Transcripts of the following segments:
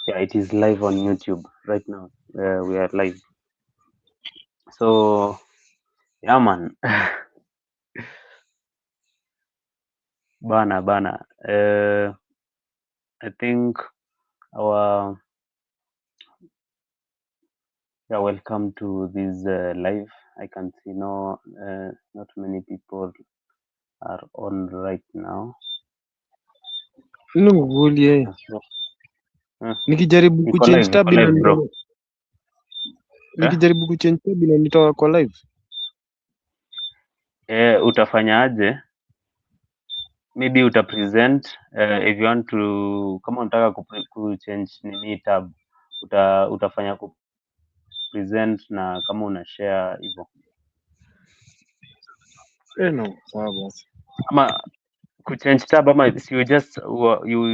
yeah, it is live on YouTube right now. We are live. So yeah, man. Bana. I think our yeah, welcome to this live. I can see not many people are on right now. Ngugulie. So, Nikijaribu kuchange tab niko live bro. nikijaribu kuchange tab inanitoa kwa live. Utafanyaje? Maybe utapresent if you want to, kama unataka kuchange nini tab utafanya kupresent na kama una share hivyo, No, sawa basi. ama kuchange tab, ama you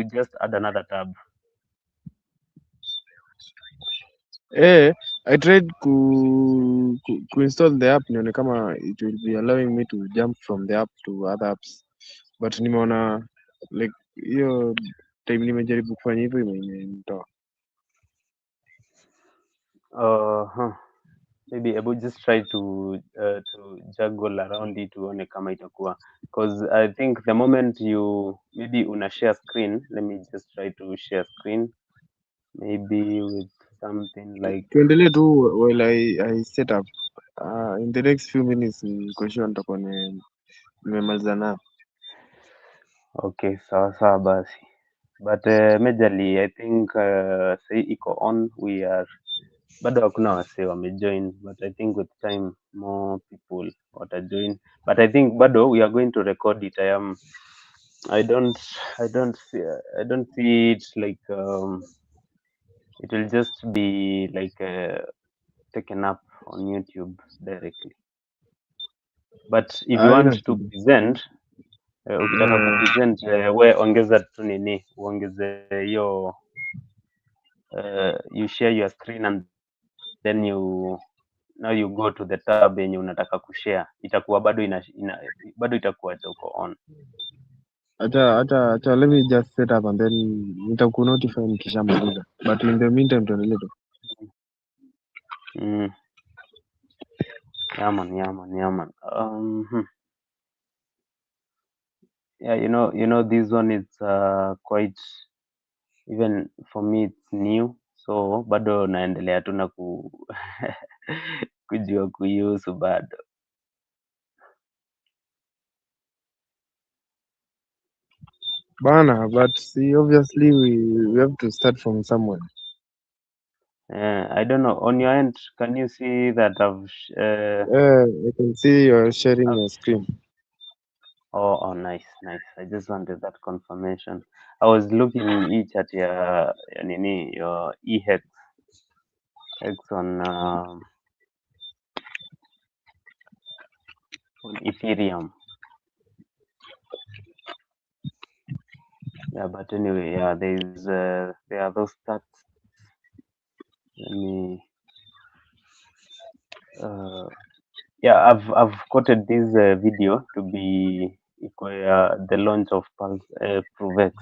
just add another tab. I tried ku install the app nione kama it will be allowing me to jump from the app to other apps. But nimeona like hiyo time nimejaribu kufanya hivyo imenitoa. Maybe able just try to juggle around it uone kama itakuwa, because I think the moment you maybe una share screen, let me just try to share screen maybe with something like Tuendelee tu while I set up. In the next few minutes niko sure nitakuwa nimemaliza nao. okay, sawa basi, but majorly I think say iko on, we are bado hakuna wasee wamejoin, but I think with time more people watajoin, but I think bado we are going to record it. I don't see it like it will just be like taken up on YouTube directly, but if you Haina want to shida. present ukitaka kupresent we ongeza tu nini, uongeze hiyo you share your screen and then now you go to the tab yenye unataka kushare, itakuwa bado bado itakuwa uko on. Acha let me just set up and then nitakunotify nikishamaliza. But in the meantime tuendelee tu. Yeah man. Yeah, you know this one is quite, even for me it's new, so bado naendelea tu na kujua kuihusu bado. Bana, but see, obviously we have to start from somewhere. I don't know, on your end can you see that I can see you're sharing your screen. oh nice. I just wanted that confirmation. I was looking each at your nini, your ehex on Ethereum. Yeah, but anyway, yeah, there are those stats. Let me yeah, I've quoted this video to be the launch of Provex.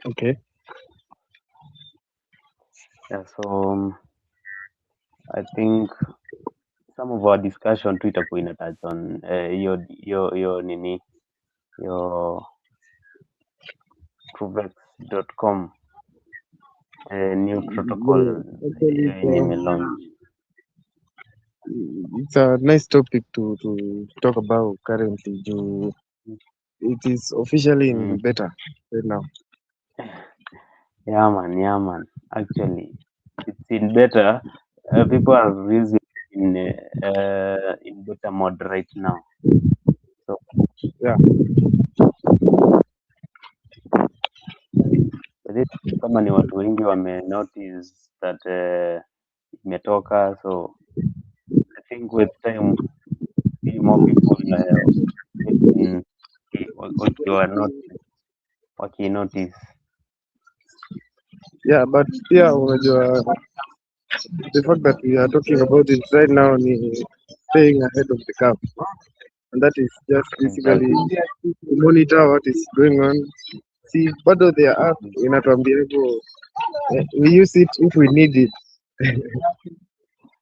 Okay. Yeah, so I think some of our discussion tu itakuwa ina touch on hiyo nini, your provex.com new protocol Actually, yenye imelaunch. it's a nice topic to talk about currently. It is officially in beta right now. Yeah man. Actually, it's in beta. People are using in beta mode right now. So Yeah. kama ni watu wengi wame notice that imetoka, so I think with time see more people waki notice. Yeah, but yeah, unajua the fact that we are talking about it right now ni staying ahead of the curve. and that is just basically exactly. to monitor what is going on. See, bado their app inatuambia hivyo, we use it if we need it.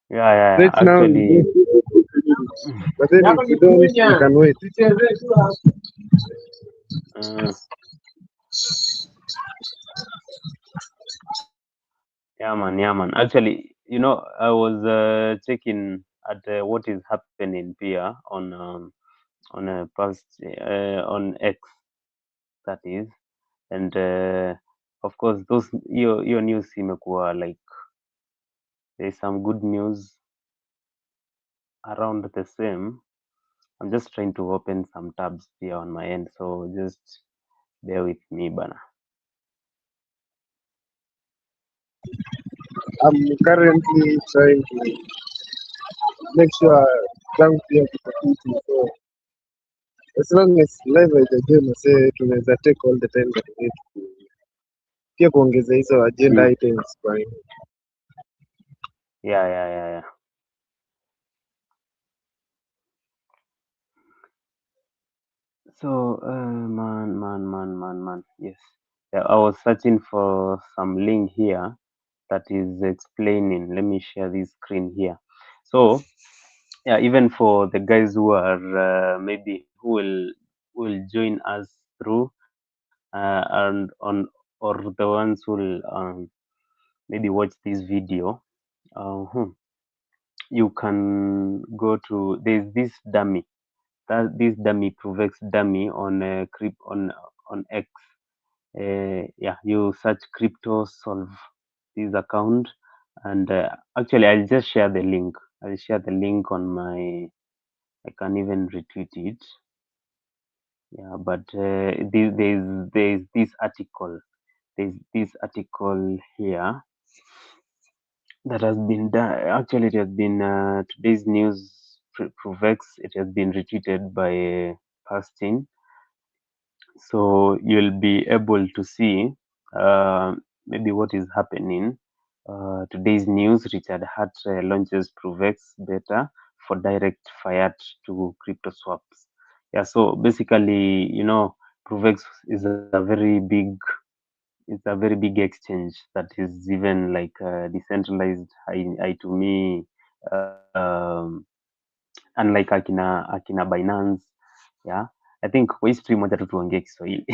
Yeah, yeah, Right yeah. now, we Actually, don't use it if we need it. But then if we don't, we can wait. uh, yeah, man, yeah, man. Actually, I was checking at what is happening here on a past on X, that is, and of course, your news imekuwa like there's some good news around the same. I'm just trying to open some tabs here on my end, so just bear with me, bana. I'm currently trying to make sure tangu pia kutafiti, so as long as live haijajema say tunaweza take all the time that we need to pia kuongeza hizo agenda Mm. items kwa Yeah, yeah, yeah, yeah. So, man. Yes. Yeah, I was searching for some link here that is explaining. Let me share this screen here. So, yeah, even for the guys who are maybe who will join us through and on or the ones who will maybe watch this video, you can go to there's this dummy this dummy Provex dummy on crypt on X. Yeah, you search crypto solve this account, and actually I'll just share the link. I'll share the link on my. I can even retweet it. Yeah, but there's this article. There's this article here that has been done. Actually, it has been today's news. Provex. It has been retweeted by Pastin, so you'll be able to see maybe what is happening. Today's news: Richard Hart launches Provex beta for direct fiat to crypto swaps. Yeah, so basically, Provex is a very big it's a very big exchange that is even like decentralized. I to me, unlike akina Binance. Yeah, I think kwa hii stream moja tu tuongee Kiswahili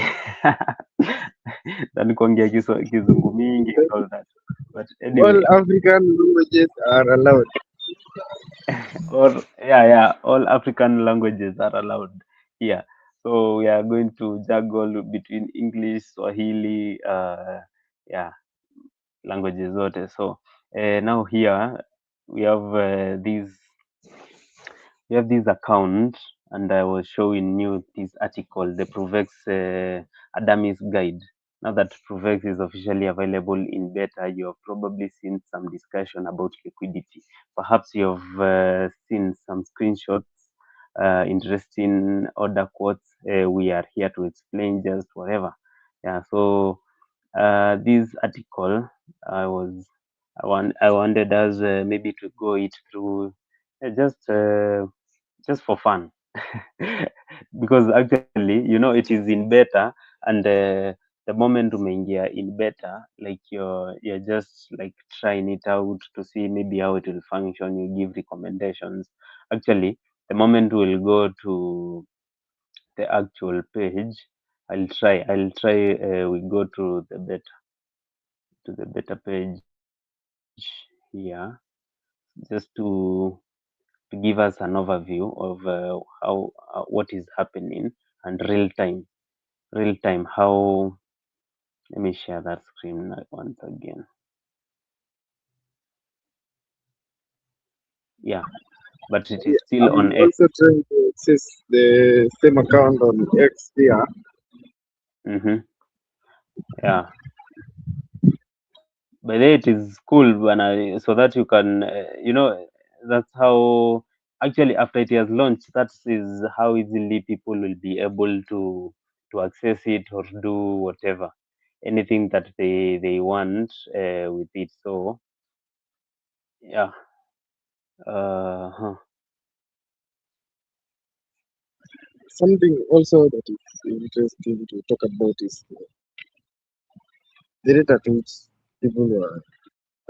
than kuongea kizungu mingi and all that, but all anyway. African languages are allowed. Or yeah, all African languages are allowed here. So we are going to juggle between English, Swahili, yeah, languages zote. So now here we have this account, and I was showing you this article, the Provex Adamis Guide. Now that Provex is officially available in beta, you have probably seen some discussion about liquidity. Perhaps you've seen some screenshots, interesting order quotes. We are here to explain just whatever. Yeah, so this article, I wanted us maybe to go it through just for fun because actually it is in beta, and the moment umeingia in beta, like you're just like trying it out to see maybe how it will function. You give recommendations. Actually, the moment we'll go to the actual page, I'll try we go to the beta page here, just to give us an overview of how what is happening, and real time how. Let me share that screen once again. Yeah, but it is Yeah, still I'm on X. also trying to access the same account on X here. Mm-hmm. Yeah, by the way, it is cool when so that you can that's how actually after it has launched, that is how easily people will be able to access it or do whatever, anything that they want with it. So yeah. uh huh. something also that is interesting to talk about is the rate at which people were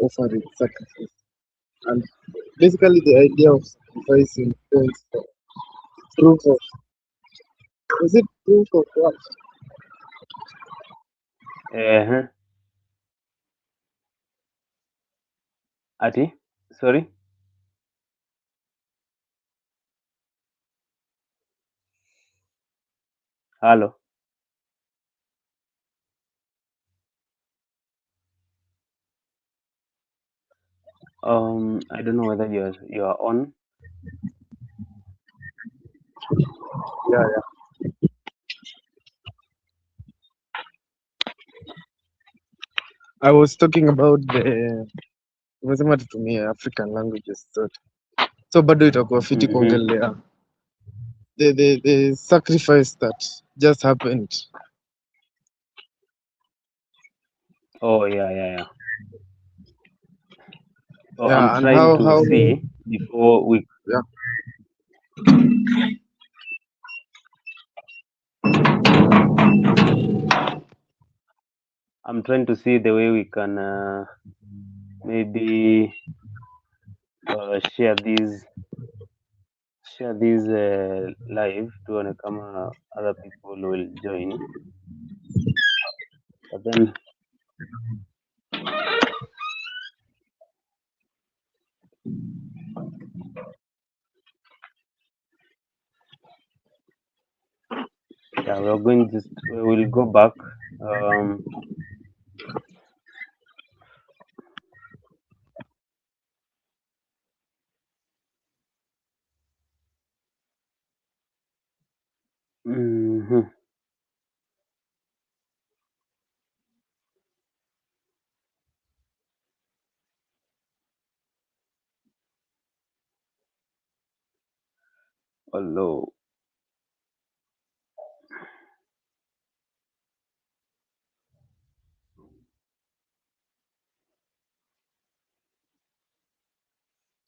offering sacrifice. And basically, the idea of sacrificing points for proof of is it proof of what? Uh-huh. Ati, sorry. Hello. I don't know whether you're on. Yeah, yeah. I was talking about the umesema tutumie African languages zote, so bado itakuwa fiti Mm-hmm. kuongelea the sacrifice that just happened. Oh yeah, yeah, yeah. So I'm Yeah, and trying to how see before we. yeah. I'm trying to see the way we can maybe uh, share these share these live tuone kama other people will join, but then yeah, we will go back. um mhm. Although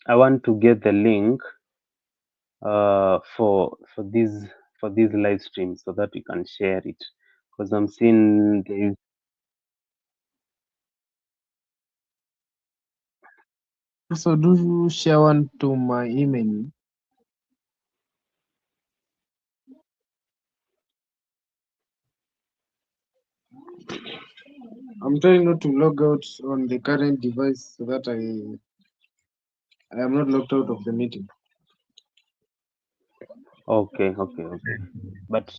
I want to get the link for this live stream so that we can share it, because I'm seeing there is. So do you share one to my email? I'm trying not to log out on the current device so that I am not logged out of the meeting. Okay, okay, okay, but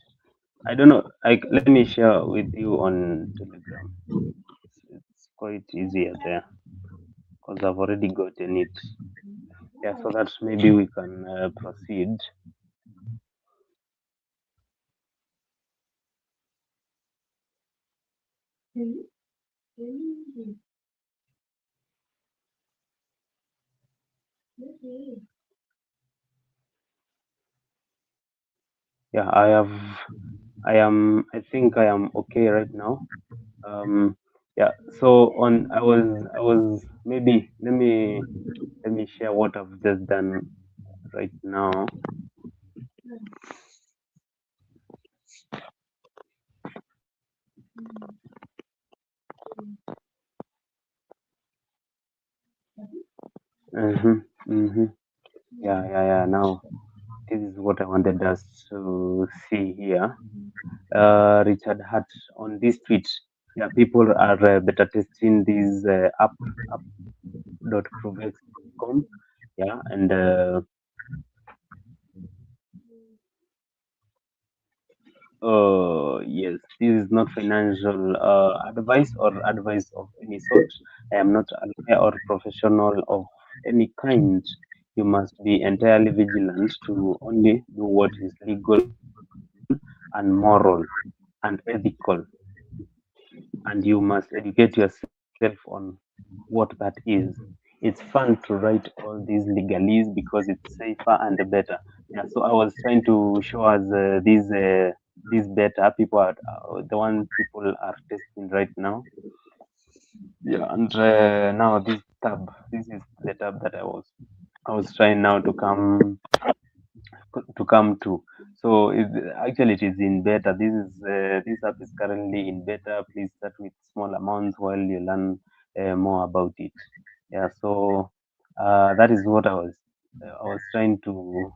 I don't know. Let me share with you on Telegram. It's quite easier there because I've already gotten it. Yeah, so that maybe we can proceed. Yeah, I think I am okay right now. Yeah, so on I was maybe let me share what I've just done right now. Mm-hmm, mm-hmm. Yeah, yeah, yeah. Now this is what I wanted us to see here. Richard Hart on this tweet. Yeah, people are beta testing this app.provex.com. Yeah, and yes, this is not financial advice or advice of any sort. I am not a lawyer or professional of any kind. You must be entirely vigilant to only do what is legal and moral and ethical, and you must educate yourself on what that is. It's fun to write all these legalese because it's safer and better. Yeah, so I was trying to show us these better people are the one people are testing right now. Yeah, and now this tab, this is the tab that I was trying now to come to come to. So actually it is in beta. This app is currently in beta. Please start with small amounts while you learn more about it. Yeah. So that is what I was trying to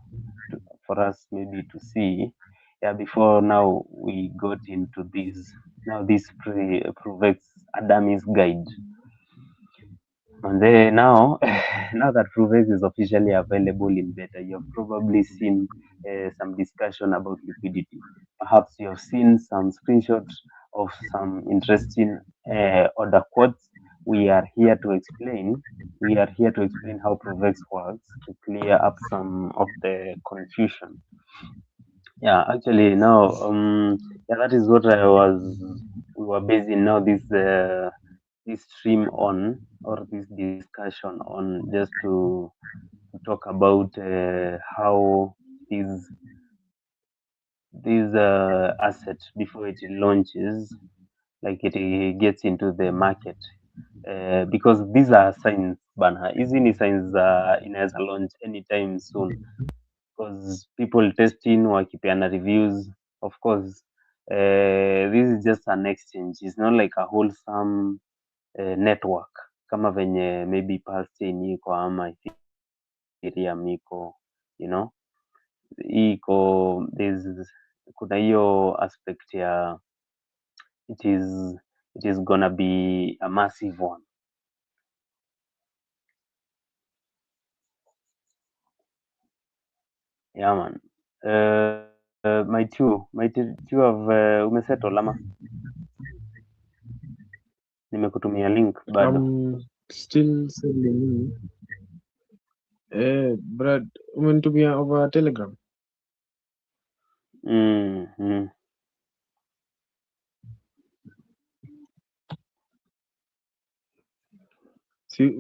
for us maybe to see. Yeah. Before now we got into this Provex Adami's guide. And then now, now that Provex is officially available in beta, you have probably seen some discussion about liquidity. Perhaps you have seen some screenshots of some interesting order quotes. We are here to explain. We are here to explain how Provex works to clear up some of the confusion. Yeah, actually, now, yeah, that is what we were basing now this stream on, or this discussion on, just to talk about how these asset before it launches, like it gets into the market. Because these are signs bana, hizi ni signs za inaweza launch anytime soon, because people testing wakipeana reviews, of course. This is just an exchange, it's not like a wholesome network kama venye maybe Pulse chain iko ama Ethereum iko, you know, kuna hiyo aspect ya it is it is gonna be a massive one. Yeah man. My two have umesettle ama nimekutumia link bado? Still sending you. Brad, umenitumia over Telegram. Mm. Si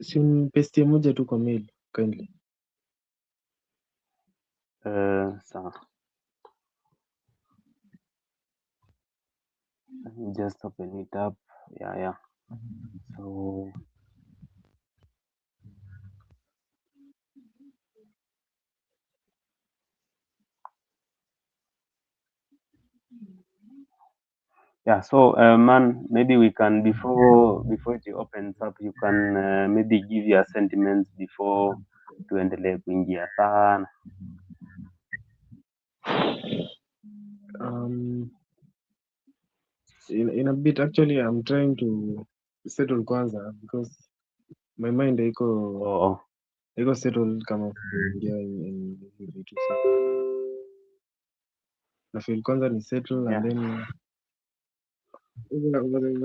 si unipestie moja tu kwa mail kindly. Sawa, let me just open it up. Yeah. So yeah, so man, maybe we can, before it opens up, you can maybe give your sentiments before tuendelee kuingia sana. Um, in a bit actually I'm trying to settle kwanza because my mind Oh, haiko settled kama kuingia in hivi vitu, so na feel kwanza ni settle and yeah, then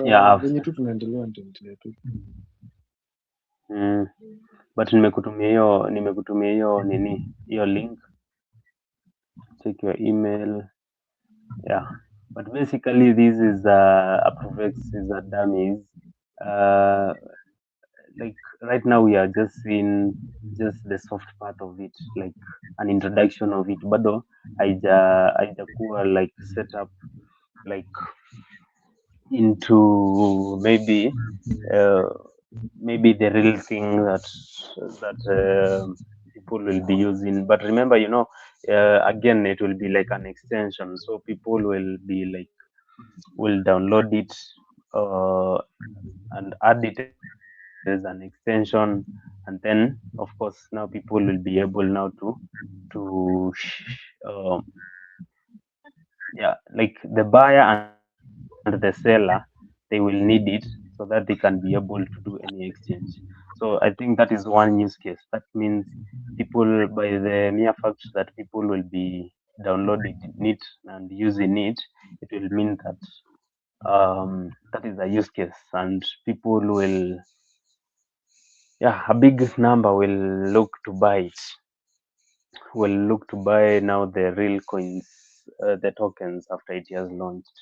yeah. venye tu tunaendelea tu. Mm, but nimekutumia hiyo hiyo link, check your email. Yeah, but basically this is a Provex is a dummies. Uh, like right now we are just seeing just the soft part of it, like an introduction of it. Bado haijakuwa like set up like into uh, maybe the real thing that people will be using. But remember, again, it will be like an extension, so people will download it uh, and add it as an extension, and then of course now people will be able now to yeah, like the buyer and the seller, they will need it so that they can be able to do any exchange. So I think that is one use case. That means people, by the mere fact that people will be downloading it and using it, it will mean that that is a use case, and people will, yeah, a big number look to buy it will look to buy now the real coins, the tokens after it has launched.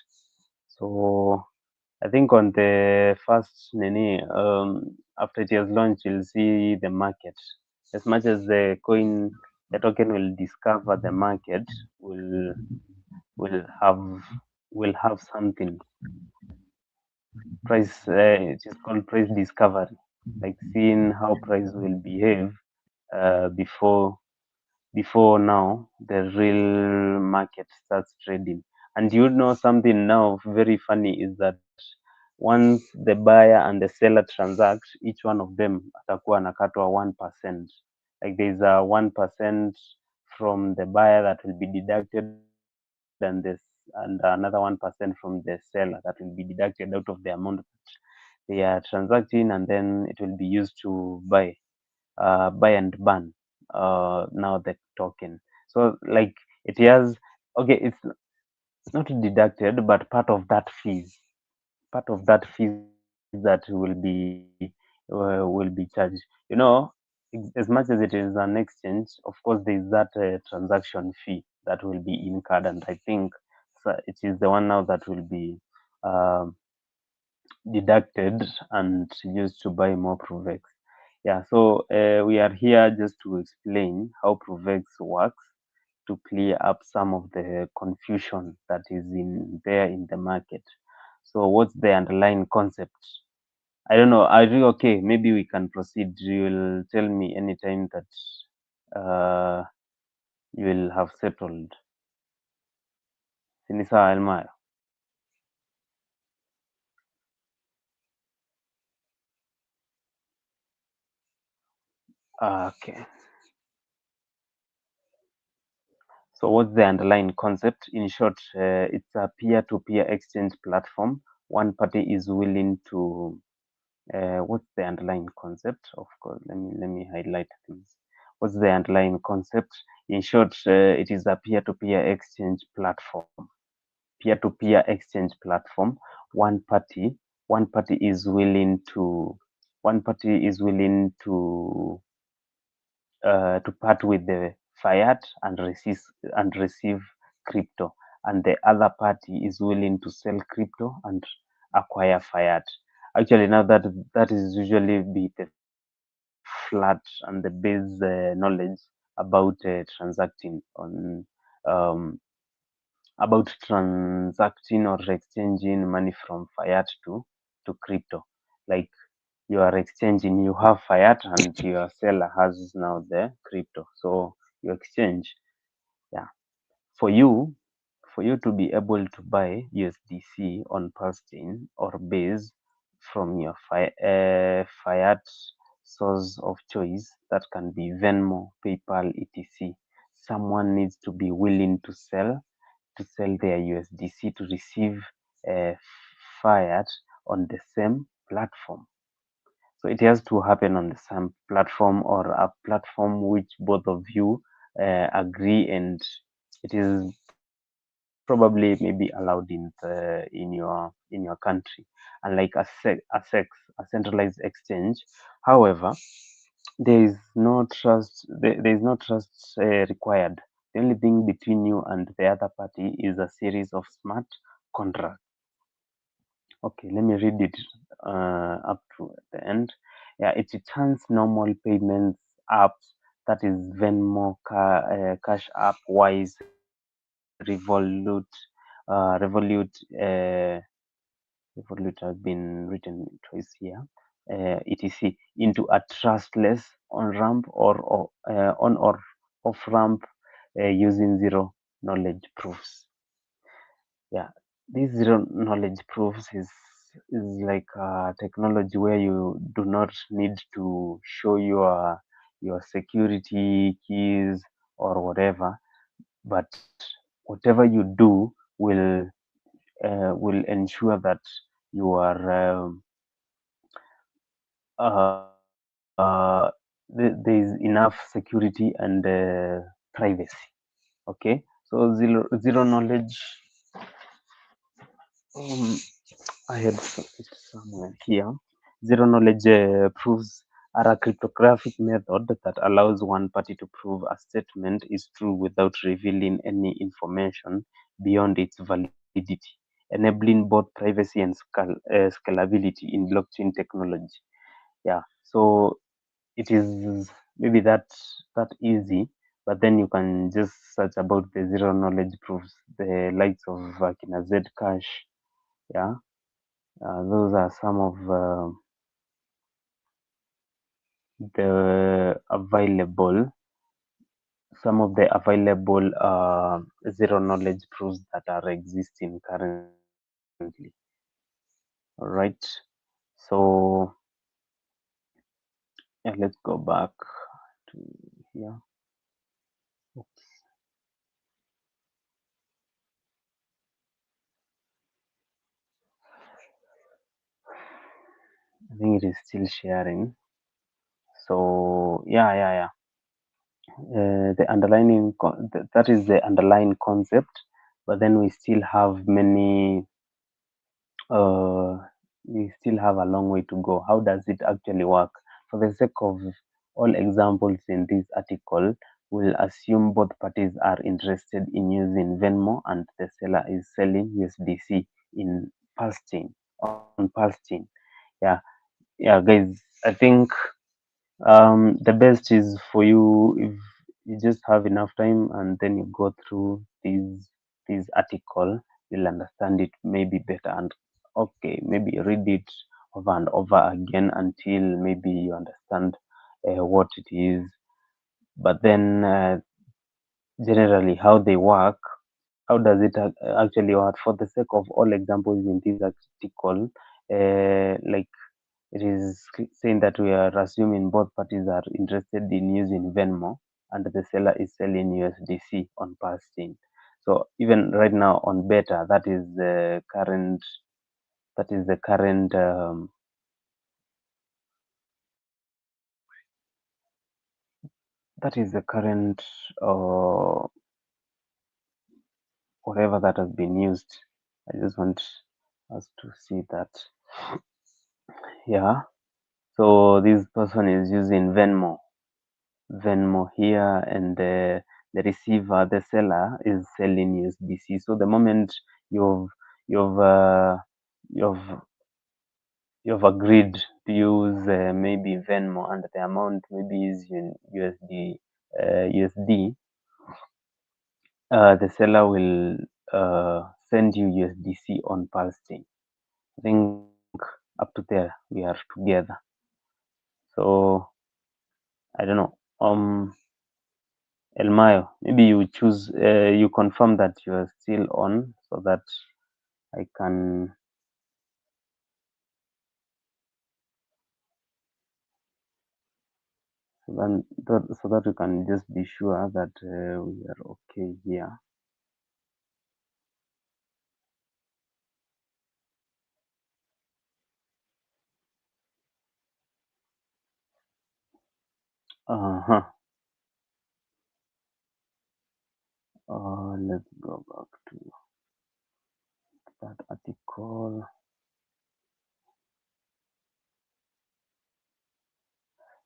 So I think on the first nini, after it has launched, you'll see the market. As much as the token will discover the market, will have will have something price. It is called price discovery, like seeing how price will behave before before now the real market starts trading. And you know something now very funny is that once the buyer and the seller transact, each one of them atakuwa anakatwa 1%. Like there's a 1% from the buyer that will be deducted, and another 1% from the seller that will be deducted out of the amount they are transacting, and then it will be used to buy and burn now the token. So like it has, okay, it's not deducted, but part of that fees that will be charged. You know, as much as it is an exchange, of course there is that transaction fee that will be incurred, and I think so it is the one now that will be um, deducted and used to buy more Provex. Yeah, so we are here just to explain how Provex works, to clear up some of the confusion that is in there in the market. So what's the underlying concept? I don't know. Are you okay? Maybe we can proceed. You will tell me anytime that you will have settled. Sinisa Elmaya. Okay. So what's the underlying concept? In short, it's a peer-to-peer exchange platform. One party is willing to. What's the underlying concept? Of course, let me highlight this. What's the underlying concept? In short, it is a peer-to-peer exchange platform. Peer-to-peer exchange platform. One party, one party is willing to. One party is willing to part with the fiat and receive crypto, and the other party is willing to sell crypto and acquire fiat. Actually, now that is usually be the flat and the base knowledge about transacting on um, about transacting or exchanging money from fiat to crypto. Like you are exchanging, you have fiat and your seller has now the crypto. So you exchange. Yeah. For you, for you to be able to buy USDC on Pulse Chain or base from your fiat source of choice, that can be Venmo, PayPal, etc. Someone needs to be willing to sell their USDC to receive fiat on the same platform. So it has to happen on the same platform or a platform which both of you agree, and it is probably maybe allowed in your country. Unlike a centralized exchange, however, there is no trust required. The only thing between you and the other party is a series of smart contracts. Okay, let me read it up to the end. Yeah, it returns normal payments apps, that is Venmo, Cash App, Wise, Revolut, Revolut has been written twice here, etc. into a trustless on ramp or on or off ramp using zero knowledge proofs. Yeah, this zero knowledge proofs is like technology where you do not need to show your security keys or whatever, but whatever you do will ensure that you are there is enough security and privacy. Okay, so zero knowledge. Um, I had it somewhere here. Zero knowledge proofs are a cryptographic method that allows one party to prove a statement is true without revealing any information beyond its validity, enabling both privacy and scalability in blockchain technology. Yeah, so it is maybe that easy, but then you can just search about the zero knowledge proofs, the likes of Kina Zcash. Yeah, those are some of the available. some of the available zero knowledge proofs that are existing currently. All right. So yeah, let's go back to here. Oops. I think it is still sharing. So yeah. The underlining that is the underlying concept, but then uh, we still have a long way to go. How does it actually work? For the sake of all examples in this article, we'll assume both parties are interested in using Venmo and the seller is selling USDC in pulse chain on pulse chain. Yeah, yeah, guys. I think the best is for you if you just have enough time and then you go through these article, you'll understand it maybe better, and okay, maybe read it over and over again until maybe you understand what it is. But then generally how they work, how does it actually work? For the sake of all examples in this article, like it is saying that we are assuming both parties are interested in using Venmo and the seller is selling USDC on Pulse chain. So even right now on Beta, that is the current that is the current uh, whatever that has been used. I just want us to see that. Yeah. So this person is using Venmo here, and the receiver, the seller, is selling USDC. So the moment you've you've uh, you've you've agreed to use maybe Venmo, and the amount maybe is in USD, the seller will send you USDC on Pulse chain. I think up to there we are together. So I don't know. Elmayo, maybe you choose, you confirm that you are still on so that I can, so that we can just be sure that we are okay here. Uh-huh. Let's go back to that article.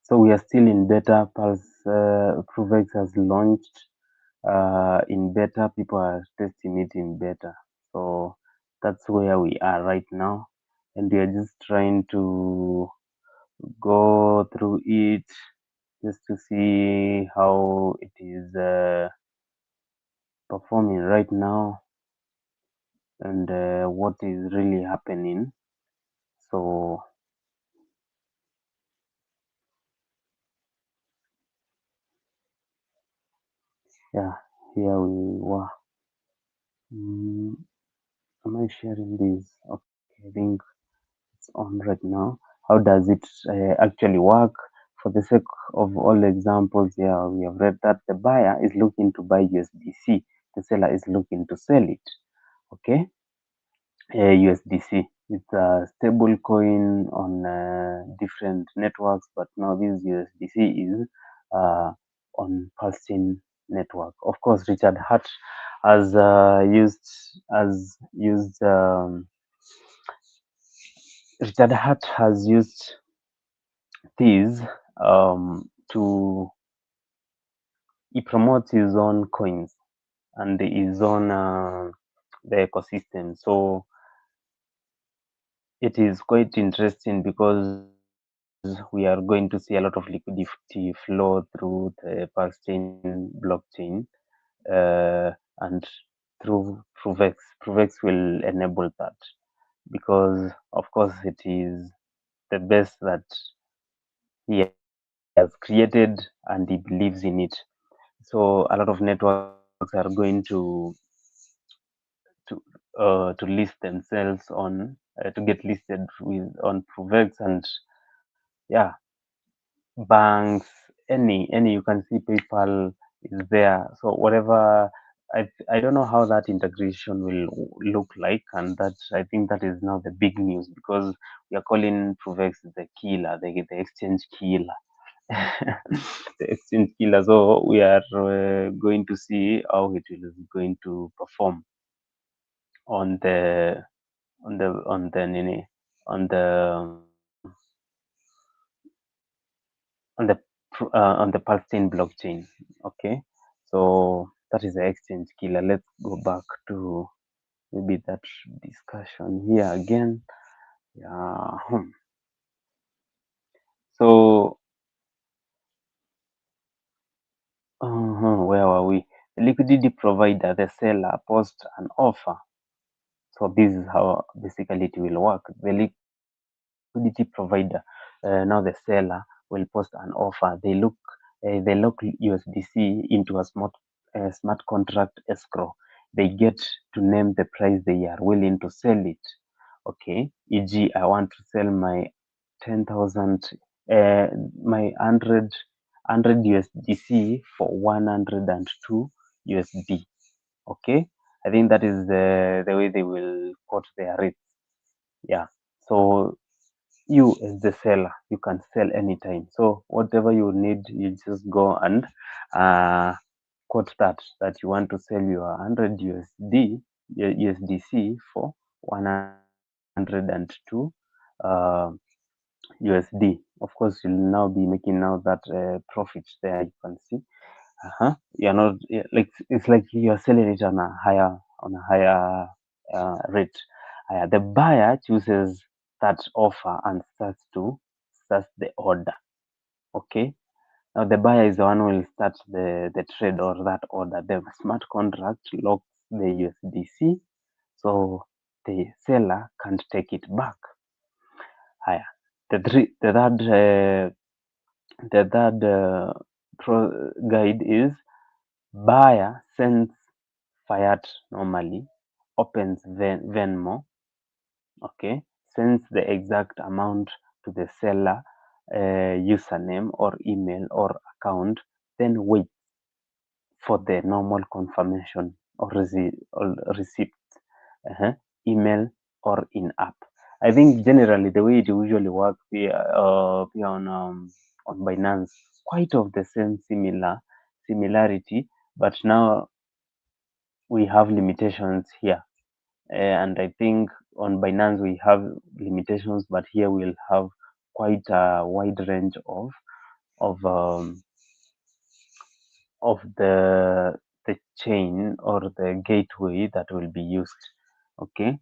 So we are still in beta. Pulse Provex has launched in beta. People are testing it in beta. So that's where we are right now, and we are just trying to go through it just to see how it is performing right now, and what is really happening. So yeah, here we were. Mm, am I sharing this? Okay, I think it's on right now. How does it actually work? For the sake of all examples here, we have read that the buyer is looking to buy USDC, the seller is looking to sell it. Okay, USDC. It's a stable coin on different networks, but now this USDC is on Pulsing network. Of course, Richard Hart has used Richard Hart has used these to he promotes his own coins and his own the ecosystem. So it is quite interesting because we are going to see a lot of liquidity flow through the Pulse blockchain, and through Provex. Provex will enable that because, of course, it is the best that he has created and he believes in it. So a lot of networks are going to to list themselves on to get listed with on Provex, and yeah, banks, any you can see PayPal is there. So whatever, I don't know how that integration will look like, and that I think that is now the big news, because we are calling Provex the killer, the exchange killer. The exchange killer. So we are going to see how it is going to perform on the on the on the on the Pulse blockchain. Okay, so that is the exchange killer. Let's go back to maybe that discussion here again. Yeah. So where were we? The liquidity provider, the seller, post an offer. So this is how basically it will work. The liquidity provider, now the seller will post an offer. They lock USDC into a smart contract escrow. They get to name the price they are willing to sell it. Okay, e.g., I want to sell my 10,000, my 100 USDC for 102 USD. Okay, I think that is the way they will quote their rates. Yeah, so you as the seller, you can sell anytime. So whatever you need, you just go and uh, quote that you want to sell your 100 USDC for 102 uh, USD. Of course, you'll now be making now that profit there. You can see. You're not like, it's like you're selling it on a higher rate. The buyer chooses that offer and starts the order. Okay. Now the buyer is the one who will start the trade or that order. The smart contract locks the USDC, so the seller can't take it back. Higher. The third guide is buyer sends fiat normally, opens Venmo, okay, sends the exact amount to the seller username or email or account, then wait for the normal confirmation or receipt, uh email or in app. I think generally the way it usually works here on Binance, quite of the same similarity, but now we have limitations here. And I think on Binance we have limitations, but here we'll have quite a wide range of um, of the chain or the gateway that will be used. Okay.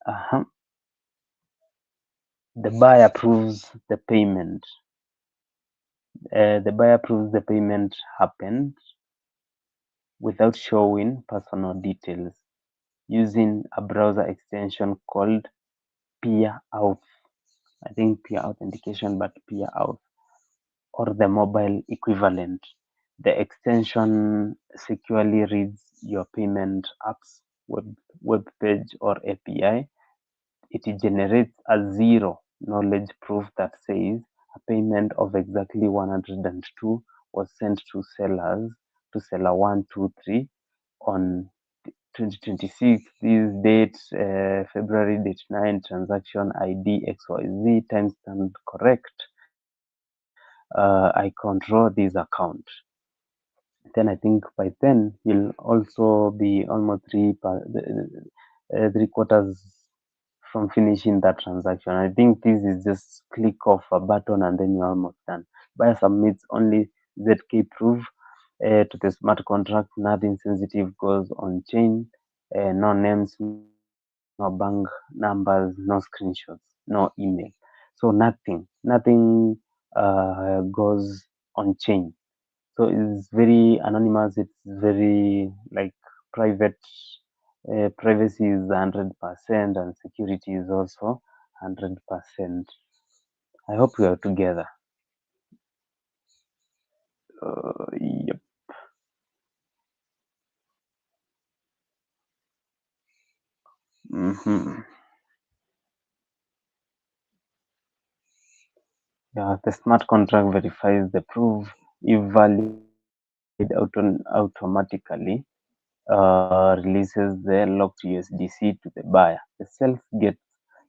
uh The buyer approves the payment. The buyer approves the payment happened without showing personal details using a browser extension called peer auth. I think peer authentication, but peer auth, or the mobile equivalent. The extension securely reads your payment app's web page or API. It generates a zero knowledge proof that says a payment of exactly 102 was sent to seller 123 on 2026. This date, February date 9, transaction ID XYZ, timestamp correct. I control this account. Then I think by then he'll also be almost 3 quarters from finishing that transaction. I think this is just click of a button and then you're almost done. Buyer submits only ZK proof to the smart contract. Nothing sensitive goes on chain. No names, no bank numbers, no screenshots, no email. So nothing goes on chain. So it's very anonymous. It's very like private. Privacy is 100% and security is also 100%. I hope we are together. Yep. Mm-hmm. Yeah, the smart contract verifies the proof. If valid automatically releases the locked USDC to the buyer. The self gets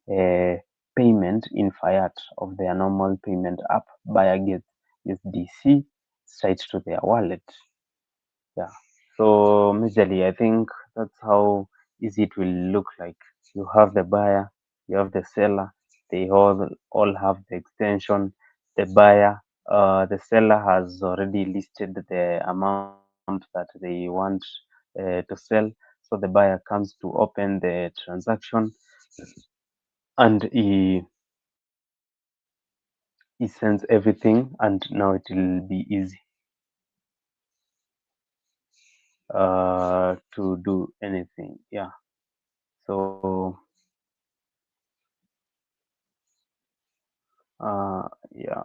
a payment in fiat of their normal payment app. Buyer gets USDC straight to their wallet. Yeah. So majorly, I think that's how easy it will look like. You have the buyer, you have the seller. They all have the extension. The buyer, the seller has already listed the amount that they want to sell. So the buyer comes to open the transaction and he sends everything, and now it will be easy to do anything. Yeah. So yeah.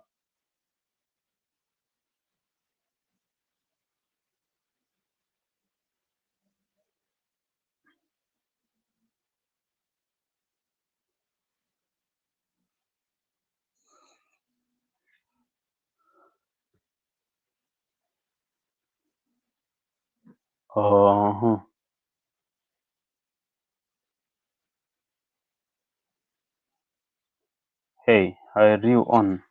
Uh, hey, how are you on?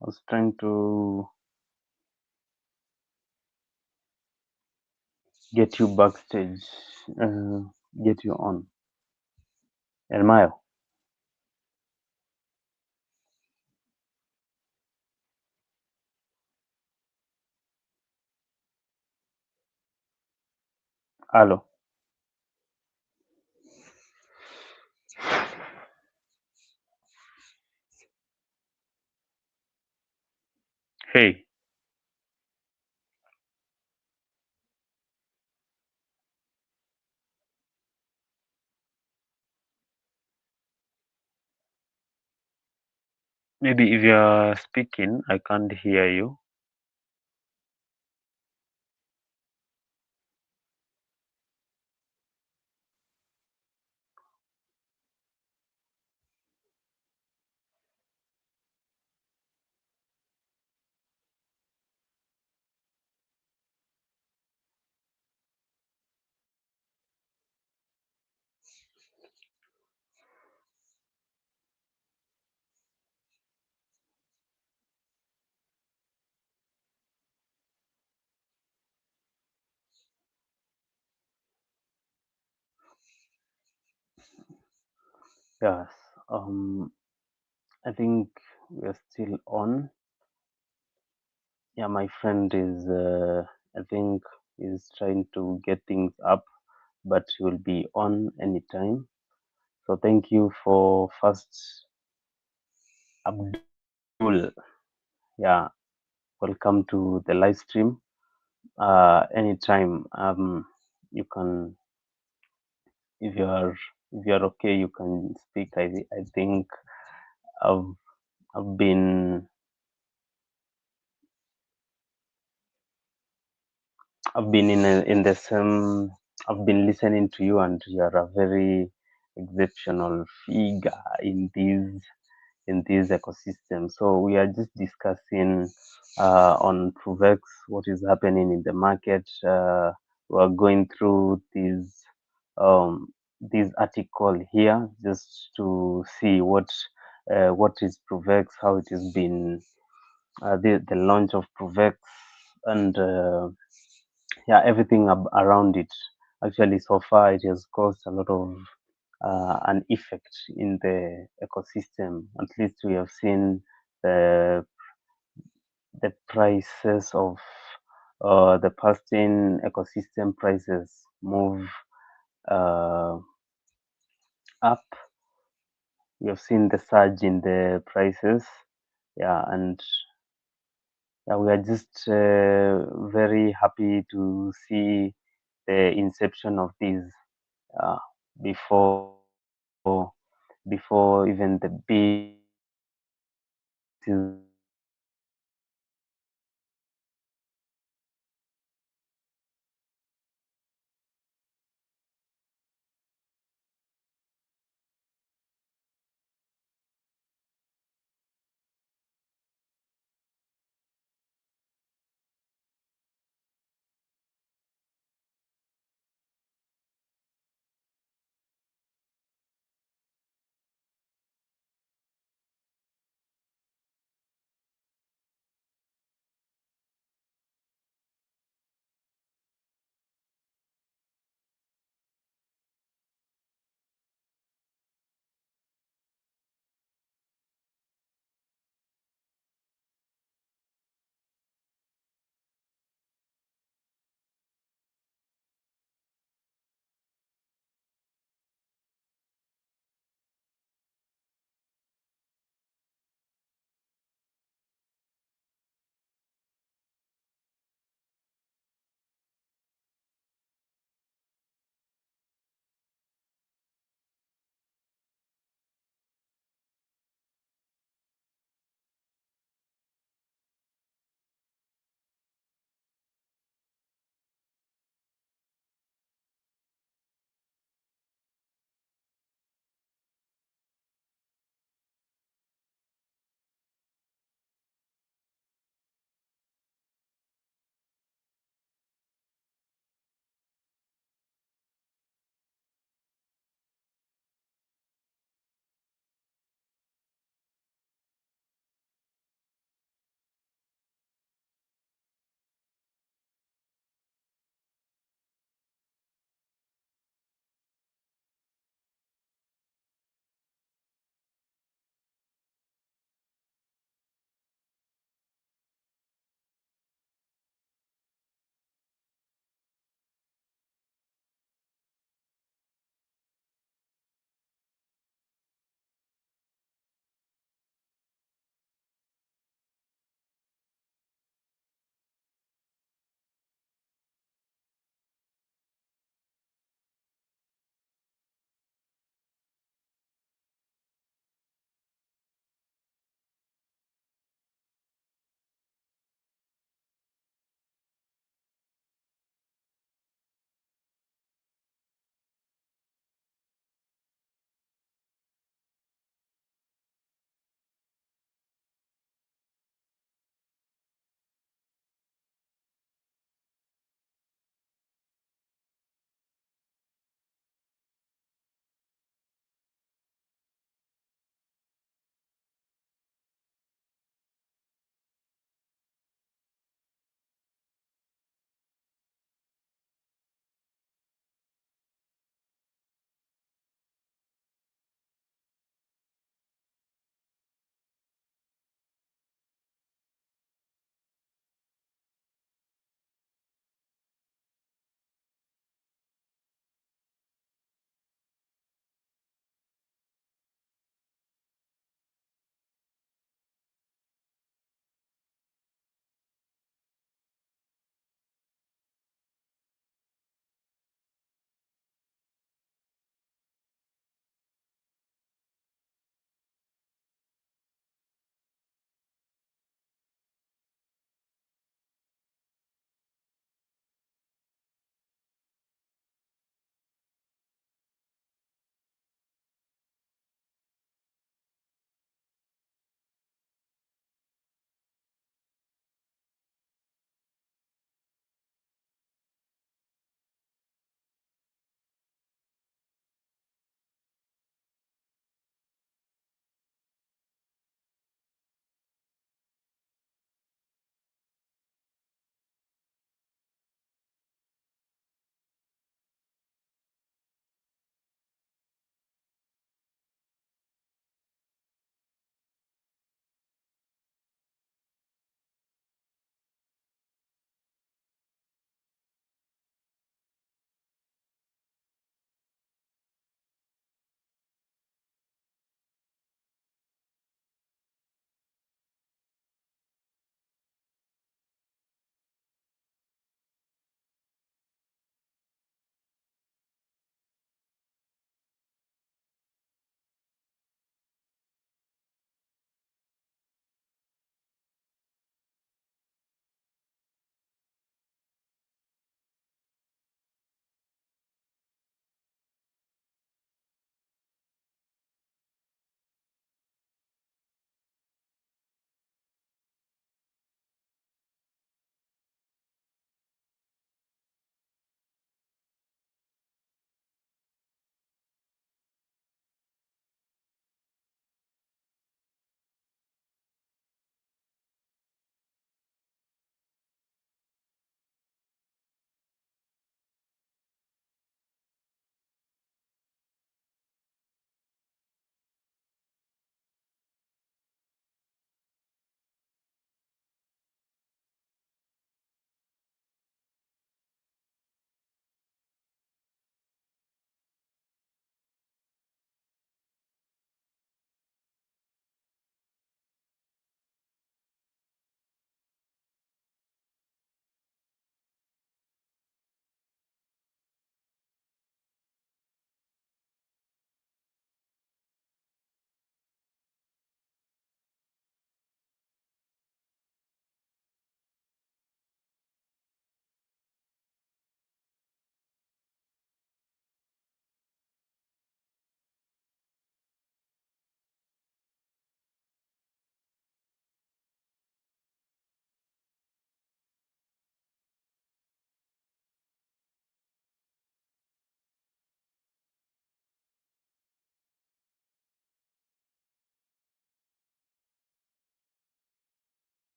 I was trying to get you backstage, uh, get you on. El Mayo, hello. Hey, maybe if you're speaking, I can't hear you. Yes. I think we're still on. Yeah, my friend is. I think is trying to get things up, but he will be on anytime. So thank you for first Abdul. Yeah, welcome to the live stream. Anytime. You can, if you're okay, you can speak. I think I've I've been I've been in the same. I've been listening to you, and you are a very exceptional figure in this ecosystem. So we are just discussing on Provex what is happening in the market. We are going through this article here just to see what is Provex, how it has been, the launch of Provex, and yeah, everything around it. Actually, so far it has caused a lot of an effect in the ecosystem. At least we have seen the the prices of the past-in ecosystem prices move uh, up. We have seen the surge in the prices. Yeah, and yeah, we are just very happy to see the inception of this uh, before before even the bid is